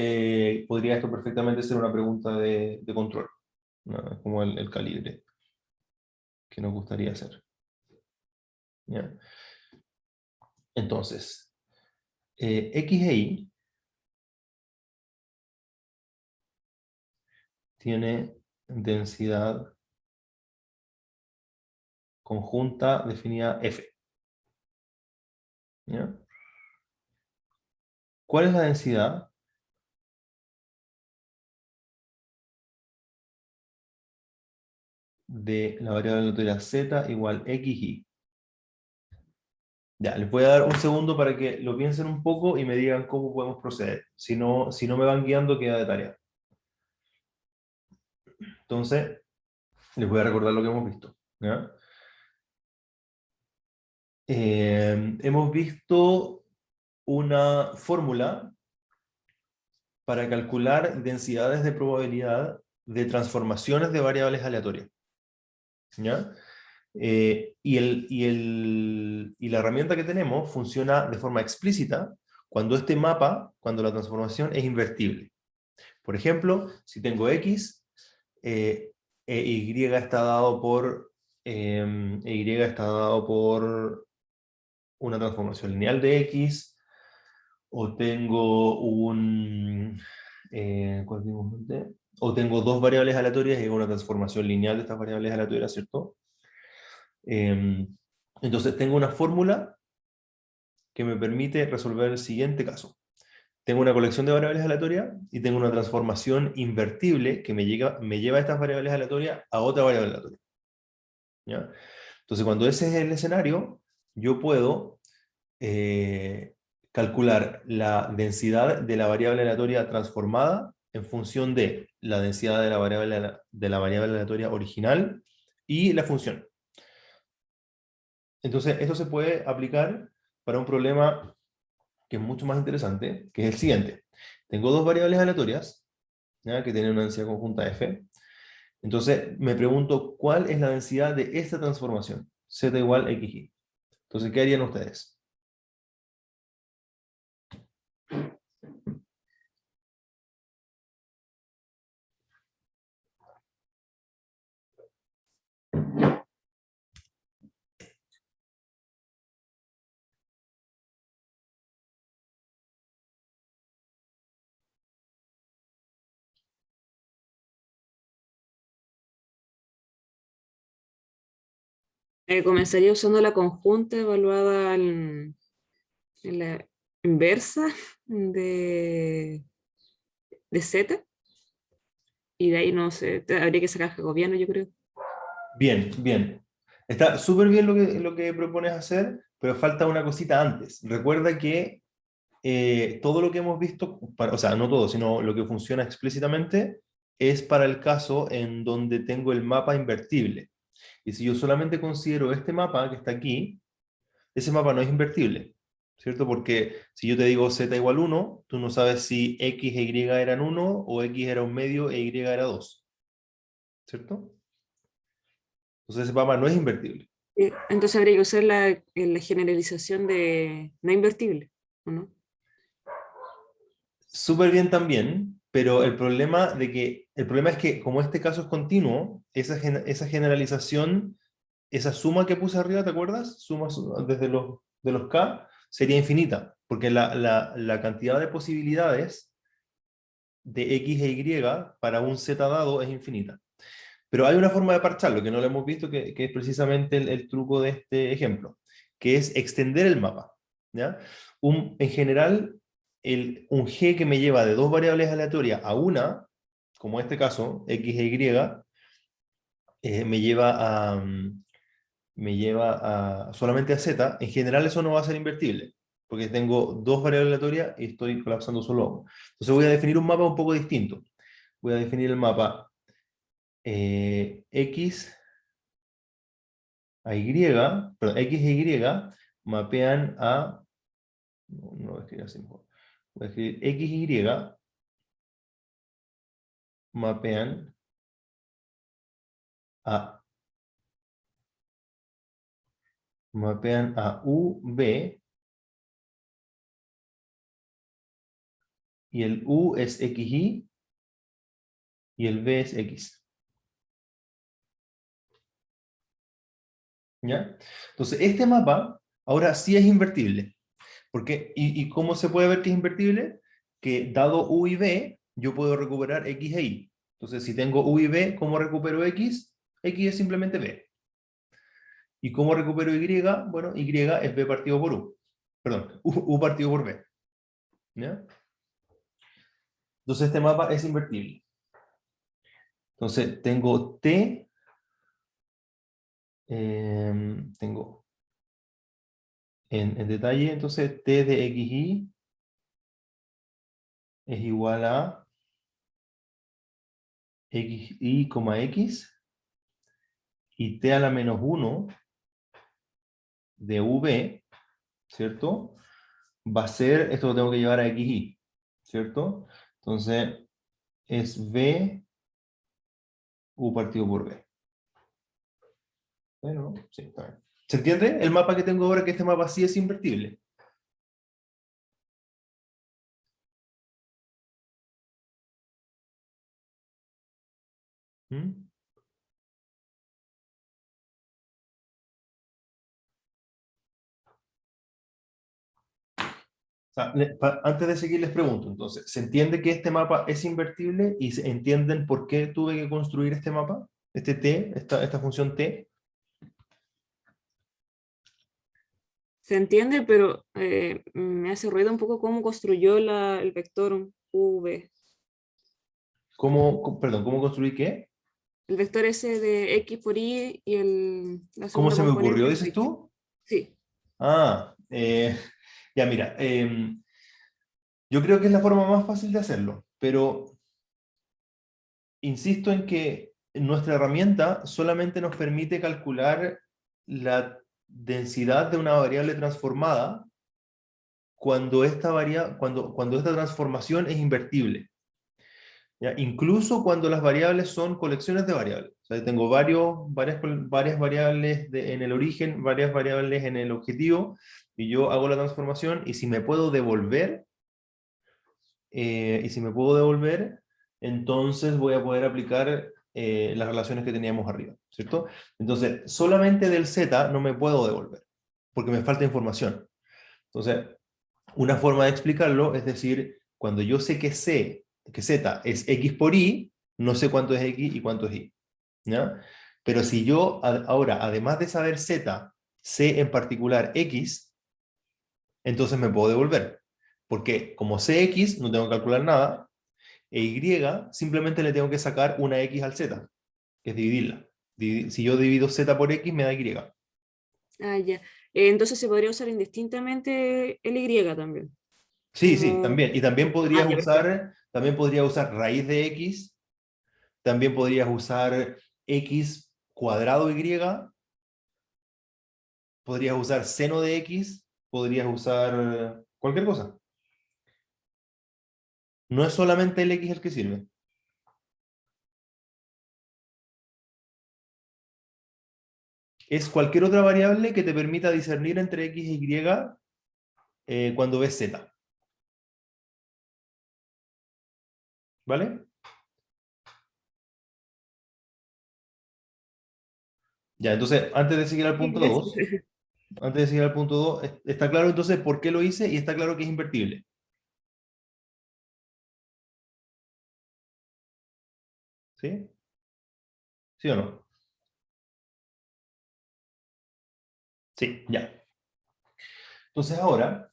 Podría esto perfectamente ser una pregunta de control, ¿no? Como el calibre que nos gustaría hacer. ¿Ya? Entonces, X e Y tiene densidad conjunta definida F. ¿Ya? ¿Cuál es la densidad de la variable aleatoria z igual xy? Ya, les voy a dar un segundo para que lo piensen un poco y me digan cómo podemos proceder. Si no me van guiando, queda de tarea. Entonces, les voy a recordar lo que hemos visto, ¿ya? Hemos visto una fórmula para calcular densidades de probabilidad de transformaciones de variables aleatorias, ¿ya? Y la herramienta que tenemos funciona de forma explícita cuando este mapa, cuando la transformación es invertible. Por ejemplo, si tengo X, Y está dado por una transformación lineal de X, o tengo ¿cuál vimos antes? O tengo dos variables aleatorias y una transformación lineal de estas variables aleatorias, ¿cierto? Entonces tengo una fórmula que me permite resolver el siguiente caso. Tengo una colección de variables aleatorias y tengo una transformación invertible que me lleva estas variables aleatorias a otra variable aleatoria, ¿ya? Entonces cuando ese es el escenario, yo puedo calcular la densidad de la variable aleatoria transformada en función de la densidad de la variable aleatoria original y la función. Entonces, esto se puede aplicar para un problema que es mucho más interesante, que es el siguiente. Tengo dos variables aleatorias, ¿ya?, que tienen una densidad conjunta f. Entonces, me pregunto, ¿cuál es la densidad de esta transformación? Z igual xy. Entonces, ¿qué harían ustedes? Comenzaría usando la conjunta evaluada en la inversa de Z, y de ahí no sé, habría que sacar jacobiano, yo creo. Bien, bien. Está súper bien lo que propones hacer, pero falta una cosita antes. Recuerda que todo lo que hemos visto, o sea, no todo, sino lo que funciona explícitamente, es para el caso en donde tengo el mapa invertible. Y si yo solamente considero este mapa que está aquí, ese mapa no es invertible, ¿cierto? Porque si yo te digo z igual 1, tú no sabes si x e y eran 1 o x era un medio e y era 2, ¿cierto? Entonces ese mapa no es invertible. Entonces habría que usar la generalización de no invertible, ¿o no? Súper bien también, pero el problema es que como este caso es continuo, esa generalización, esa suma que puse arriba, ¿te acuerdas? Desde de los k, sería infinita, porque la cantidad de posibilidades de x e y para un z dado es infinita. Pero hay una forma de parcharlo, que no lo hemos visto, que es precisamente el truco de este ejemplo, que es extender el mapa, ¿ya? En general, un g que me lleva de dos variables aleatorias a una, como en este caso, x e y, me lleva me lleva solamente a z. En general eso no va a ser invertible, porque tengo dos variables aleatorias y estoy colapsando solo a una. Entonces voy a definir un mapa un poco distinto. Voy a definir el mapa x a y, perdón, x e y mapean a, no voy a escribir así mejor, voy a escribir x y mapean a, u, b, y el u es xy y el b es x. ¿Ya? Entonces, este mapa ahora sí es invertible. ¿Y cómo se puede ver que es invertible? Que dado u y b, yo puedo recuperar x e y. Entonces, si tengo u y b, ¿cómo recupero x? X es simplemente b. ¿Y cómo recupero y? Bueno, y es b partido por u. Perdón, u partido por b. ¿Ya? Entonces, este mapa es invertible. Entonces, tengo t, tengo en detalle, entonces t de xy es igual a xy, x, y t a la menos 1 de v, ¿cierto? Va a ser, esto lo tengo que llevar a xy, ¿cierto? Entonces, es v u partido por b. Bueno, sí, está bien. ¿Se entiende? El mapa que tengo ahora, que este mapa sí es invertible. ¿Mm? O sea, antes de seguir les pregunto, entonces, ¿se entiende que este mapa es invertible y se entienden por qué tuve que construir este mapa? Este t, esta función t. Se entiende, pero me hace ruido un poco cómo construyó el vector V. Perdón, ¿cómo construí qué? El vector ese de X por Y y la ¿Cómo segunda se me ocurrió, componente por dices X. tú? Sí, Ah, ya mira, yo creo que es la forma más fácil de hacerlo, pero insisto en que nuestra herramienta solamente nos permite calcular la densidad de una variable transformada cuando esta transformación es invertible. ¿Ya? Incluso cuando las variables son colecciones de variables. O sea, tengo varias variables en el origen, varias variables en el objetivo, y yo hago la transformación, y si me puedo devolver, entonces voy a poder aplicar las relaciones que teníamos arriba, ¿cierto? Entonces, solamente del z no me puedo devolver, porque me falta información. Entonces, una forma de explicarlo es decir, cuando yo sé que z es x por y, no sé cuánto es x y cuánto es y. ¿Ya? Pero si yo ahora, además de saber z, sé en particular x, entonces me puedo devolver. Porque como sé x, no tengo que calcular nada, e y simplemente le tengo que sacar una x al z, que es dividirla. Si yo divido z por x, me da y. Ah, ya. Entonces se podría usar indistintamente el Y también. Sí, sí, Como... también. Y Ah, ya, perfecto. también podría usar raíz de x, también podrías usar x cuadrado y, podrías usar seno de x, podrías usar cualquier cosa. No es solamente el x el que sirve. Es cualquier otra variable que te permita discernir entre x e y cuando ves z. ¿Vale? Ya, entonces, antes de seguir al Sí, punto gracias. 2, antes de seguir al punto 2, está claro entonces por qué lo hice y está claro que es invertible. ¿Sí? ¿Sí o no? Sí, ya. Entonces ahora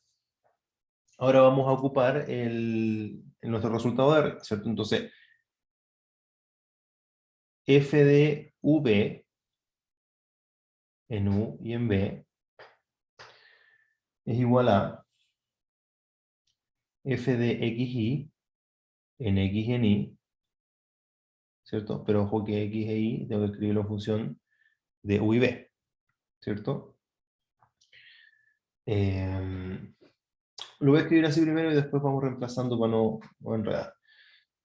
vamos a ocupar nuestro resultado de R, ¿cierto? Entonces, f de v en u y en b es igual a f de xy en x y en y, ¿cierto? Pero ojo que x e y tengo que escribirlo en función de u y b, ¿cierto? Lo voy a escribir así primero y después vamos reemplazando para no enredar.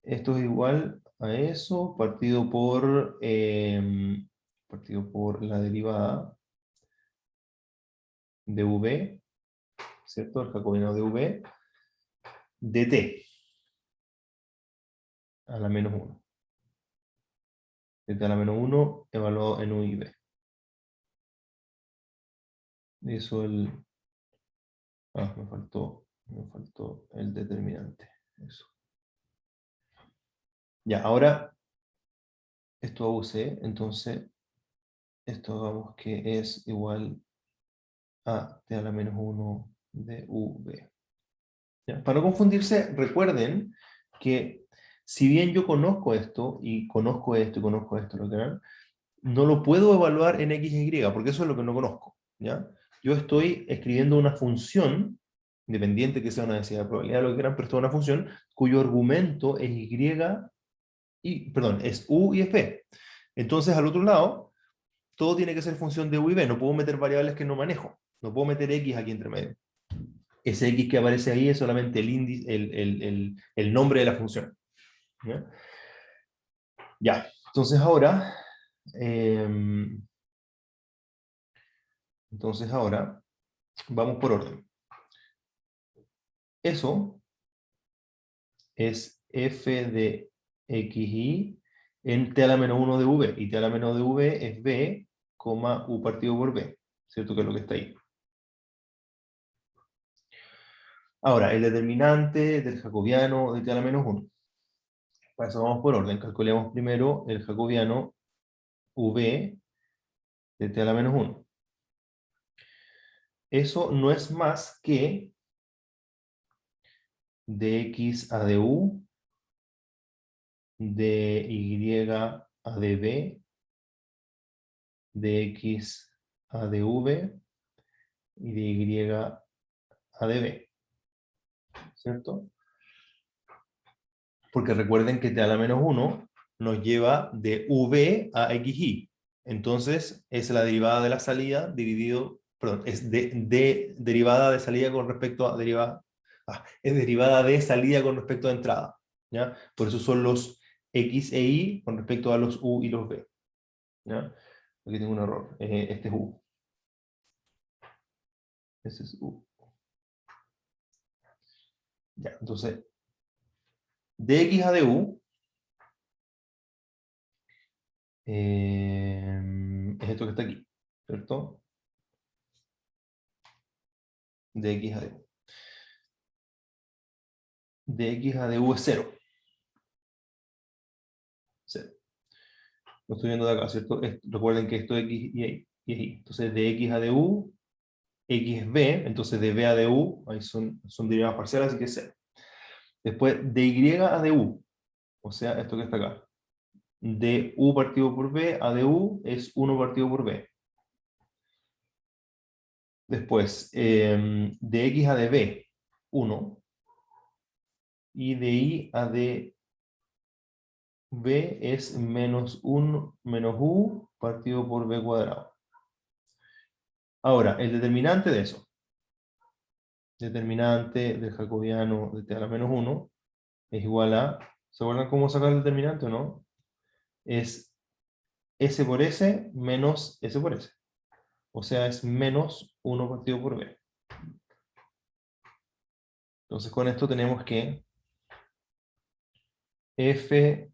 Esto es igual a eso, partido por la derivada de v, ¿cierto? El jacobino de v, de t a la menos 1. De t a la menos 1 evaluado en u y b. Eso me faltó el determinante. Eso. Ya, ahora esto a UC, entonces esto hagamos que es igual a t a la menos 1 de v. ¿Ya? Para no confundirse, recuerden que si bien yo conozco esto, y conozco esto, y conozco esto, no lo puedo evaluar en x y, porque eso es lo que no conozco. ¿Ya? Yo estoy escribiendo una función, independiente que sea una densidad de probabilidad, lo que quieran, pero esto es una función cuyo argumento es es u y es b. Entonces, al otro lado, todo tiene que ser función de u y b. No puedo meter variables que no manejo. No puedo meter x aquí entre medio. Ese x que aparece ahí es solamente el índice, el nombre de la función. ¿Ya? Ya. Entonces ahora, eh, vamos por orden. Eso es f de xy en t a la menos 1 de v. Y t a la menos de v es b, u partido por b. ¿Cierto? Que es lo que está ahí. Ahora, el determinante del jacobiano de t a la menos 1. Para eso vamos por orden. Calculemos primero el jacobiano v de t a la menos 1. Eso no es más que dx a du, dy a db, dx a dv y dy a db, ¿cierto? Porque recuerden que t a la menos 1 nos lleva de v a xy. Entonces es la derivada de la salida dividido, perdón, es derivada de salida con respecto a derivada, es derivada de salida con respecto a entrada, ¿ya? Por eso son los x e y con respecto a los u y los b, ¿ya? Aquí tengo un error, este es u, este es u. Ya, entonces, dx a du es esto que está aquí, ¿cierto? Dx a du. Dx a du es 0. 0. Lo estoy viendo de acá, ¿cierto? Recuerden que esto es x y y. Entonces, de x a du, x es b, entonces de b a du, ahí son derivadas parciales, así que es 0. Después, de y a du, o sea, esto que está acá. De u partido por b a du es 1 partido por b. Después, de x a db, 1. Y de i a db es menos 1 menos u partido por b cuadrado. Ahora, el determinante de eso. Determinante del jacobiano de t a la menos 1 es igual a... ¿Se acuerdan cómo sacar el determinante o no? Es s por s menos s por s. O sea, es menos 1 partido por b. Entonces con esto tenemos que f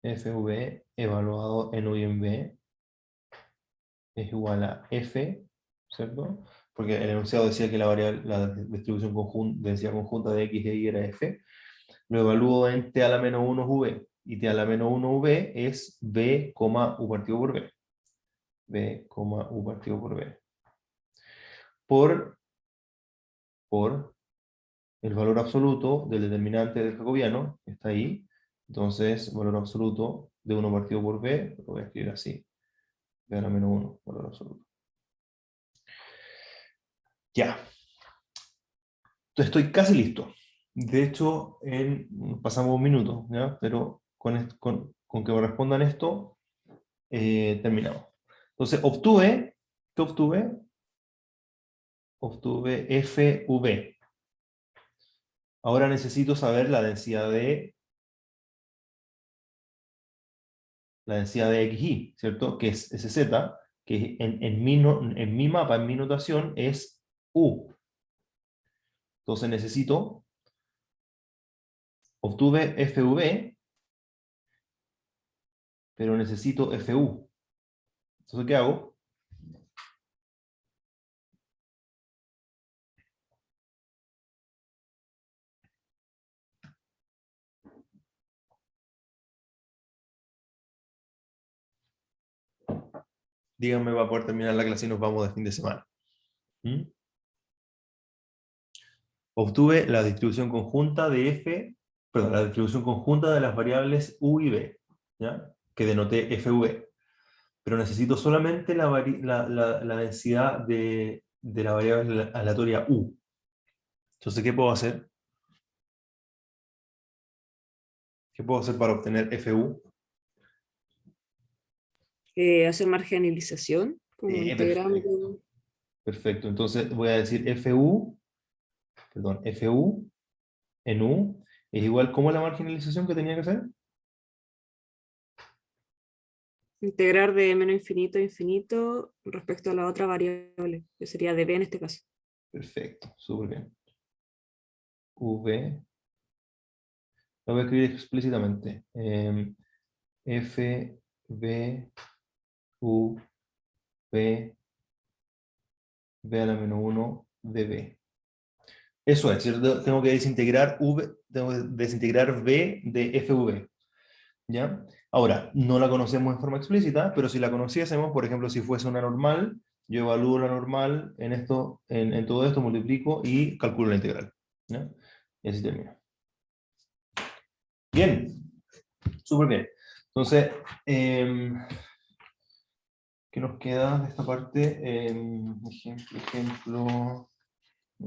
v evaluado en u y en b es igual a f, ¿cierto? Porque el enunciado decía que la distribución densidad conjunta de x e y era f. Lo evalúo en t a la menos 1 v. Y t a la menos 1 v es b, u partido por b. b, u partido por b. Por el valor absoluto del determinante del jacobiano, que está ahí. Entonces, valor absoluto de 1 partido por b, lo voy a escribir así. B a la menos 1, valor absoluto. Ya. Estoy casi listo. De hecho, pasamos un minuto, ¿ya? Pero con que me respondan esto, terminamos. Entonces, ¿qué obtuve? Obtuve FV. Ahora necesito saber la densidad de XY, ¿cierto? Que es SZ, que en mi mapa, en mi notación, es U. Entonces obtuve FV, pero necesito FU. Entonces, ¿qué hago? Díganme para poder terminar la clase y nos vamos de fin de semana. ¿Mm? Obtuve la distribución conjunta de la distribución conjunta de las variables u y b, ¿ya? Que denoté FV. Pero necesito solamente la densidad de la variable aleatoria u. Entonces, ¿qué puedo hacer? ¿Qué puedo hacer para obtener FU? Hacer marginalización, como Perfecto. integrando. Perfecto. Entonces voy a decir FU en U es igual como la marginalización que tenía que hacer. Integrar de menos infinito a infinito respecto a la otra variable, que sería de b en este caso. Perfecto, súper bien. V, lo voy a escribir explícitamente. F, B, U, B, B a la menos 1 de B. Eso es, ¿cierto? Tengo que desintegrar B de FV. ¿Ya? Ahora, no la conocemos en forma explícita, pero si la conociésemos, por ejemplo, si fuese una normal, yo evalúo la normal en todo esto, multiplico y calculo la integral. ¿Ya? Y así termina. Bien, súper bien. Entonces, ¿qué nos queda de esta parte? Ejemplo,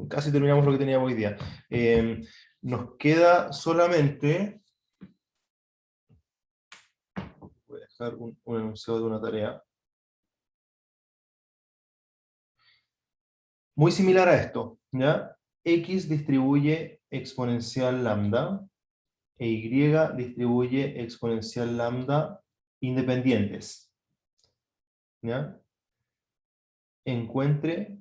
casi terminamos lo que teníamos hoy día. Nos queda solamente, voy a dejar un enunciado de una tarea, muy similar a esto, ¿ya? X distribuye exponencial lambda e Y distribuye exponencial lambda independientes, ¿ya? Encuentre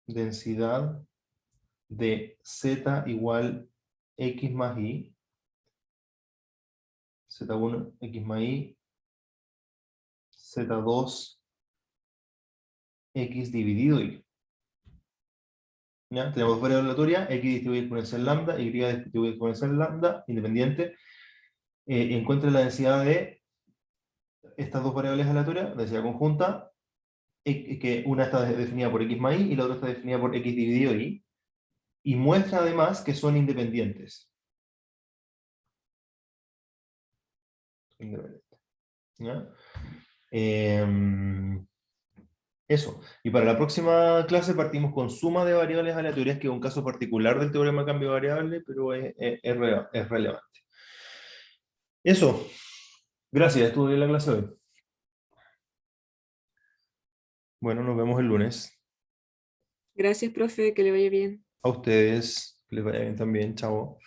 densidad de z igual x más y, z1 x más y, z2 x dividido y. ¿Ya? Tenemos dos variables aleatorias, x distribuida exponencial lambda, y distribuida exponencial lambda, independiente. Encuentre la densidad de estas dos variables aleatorias, densidad conjunta, que una está definida por x más y la otra está definida por x dividido y muestra además que son independientes. ¿Ya? Eso. Y para la próxima clase partimos con suma de variables aleatorias, que es un caso particular del teorema de cambio de variable, pero es relevante. Eso. Gracias, estuve en la clase hoy. Bueno, nos vemos el lunes. Gracias, profe, que le vaya bien. A ustedes, que les vaya bien también. Chao.